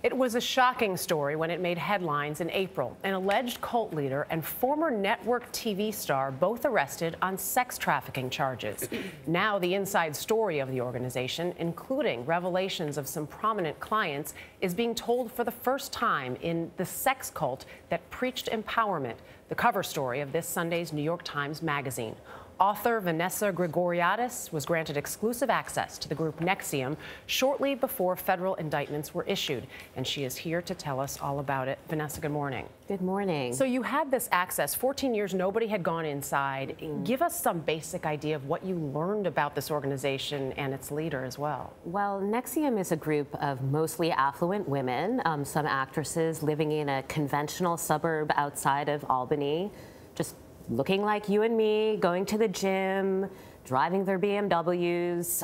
It was a shocking story when it made headlines in April. An alleged cult leader and former network TV star both arrested on sex trafficking charges. Now the inside story of the organization, including revelations of some prominent clients, is being told for the first time in The Sex Cult That Preached Empowerment, the cover story of this Sunday's New York Times Magazine. Author Vanessa Grigoriadis was granted exclusive access to the group NXIVM shortly before federal indictments were issued, and she is here to tell us all about it. Vanessa, good morning. Good morning. So you had this access. 14 years, nobody had gone inside. Give us some basic idea of what you learned about this organization and its leader as well. Well, NXIVM is a group of mostly affluent women, some actresses living in a conventional suburb outside of Albany, just looking like you and me, going to the gym, driving their BMWs,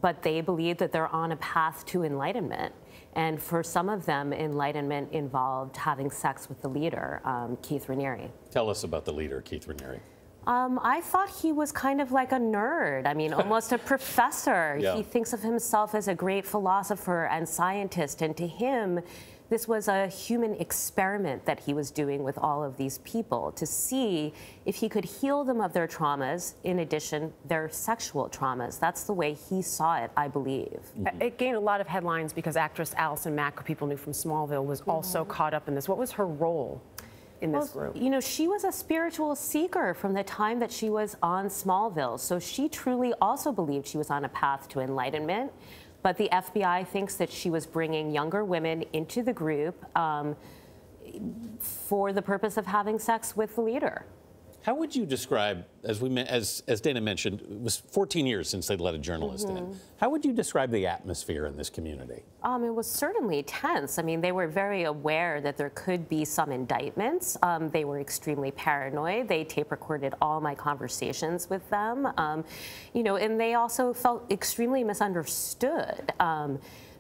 but they believe that they're on a path to enlightenment. And for some of them, enlightenment involved having sex with the leader, Keith Raniere. Tell us about the leader, Keith Raniere. I thought he was kind of like a nerd. I mean, almost a professor. Yeah. He thinks of himself as a great philosopher and scientist, and to him, this was a human experiment that he was doing with all of these people to see if he could heal them of their traumas, in addition, their sexual traumas. That's the way he saw it, I believe. It gained a lot of headlines because actress Allison Mack, who people knew from Smallville, was also caught up in this. What was her role in this group? You know, she was a spiritual seeker from the time that she was on Smallville. So she truly also believed she was on a path to enlightenment. But the FBI thinks that she was bringing younger women into the group for the purpose of having sex with the leader. How would you describe, as Dana mentioned, it was 14 years since they let a journalist in. How would you describe the atmosphere in this community? It was certainly tense. I mean, they were very aware that there could be some indictments. They were extremely paranoid. They tape recorded all my conversations with them. You know, and they also felt extremely misunderstood.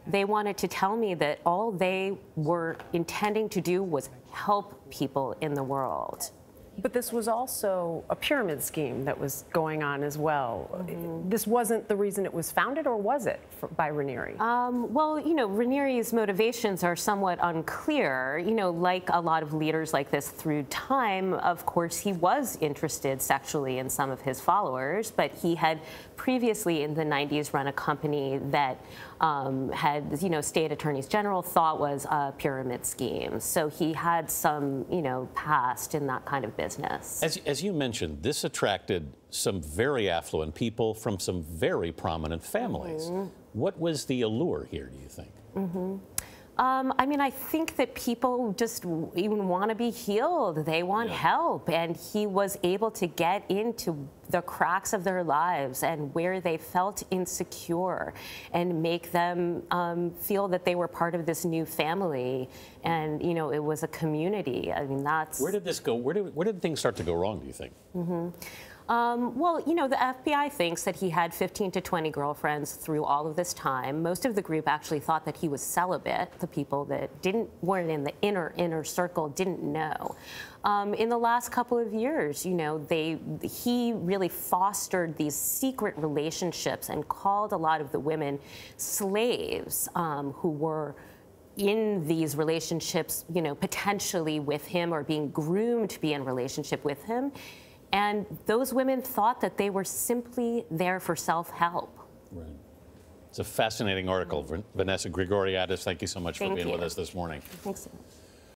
They wanted to tell me that all they were intending to do was help people in the world. But this was also a pyramid scheme that was going on as well. This wasn't the reason it was founded, or was it by Raniere? Well, you know, Raniere's motivations are somewhat unclear. You know, like a lot of leaders like this through time, of course, he was interested sexually in some of his followers, but he had previously in the 90s run a company that had, you know, state attorneys general thought was a pyramid scheme. So he had some, you know, past in that kind of business. As you mentioned, this attracted some very affluent people from some very prominent families. What was the allure here, do you think? I mean, I think that people just even want to be healed. They want help. And he was able to get into the cracks of their lives and where they felt insecure and make them feel that they were part of this new family. And, you know, it was a community. I mean, that's... Where did this go? Where did things start to go wrong, do you think? Well, you know, the FBI thinks that he had 15 to 20 girlfriends through all of this time. Most of the group actually thought that he was celibate. The people that weren't in the inner circle didn't know. In the last couple of years, you know, he really fostered these secret relationships and called a lot of the women slaves who were in these relationships, you know, potentially with him or being groomed to be in relationship with him. And those women thought that they were simply there for self-help. Right. It's a fascinating article. Vanessa Grigoriadis, thank you so much for being with us this morning. Thanks so much.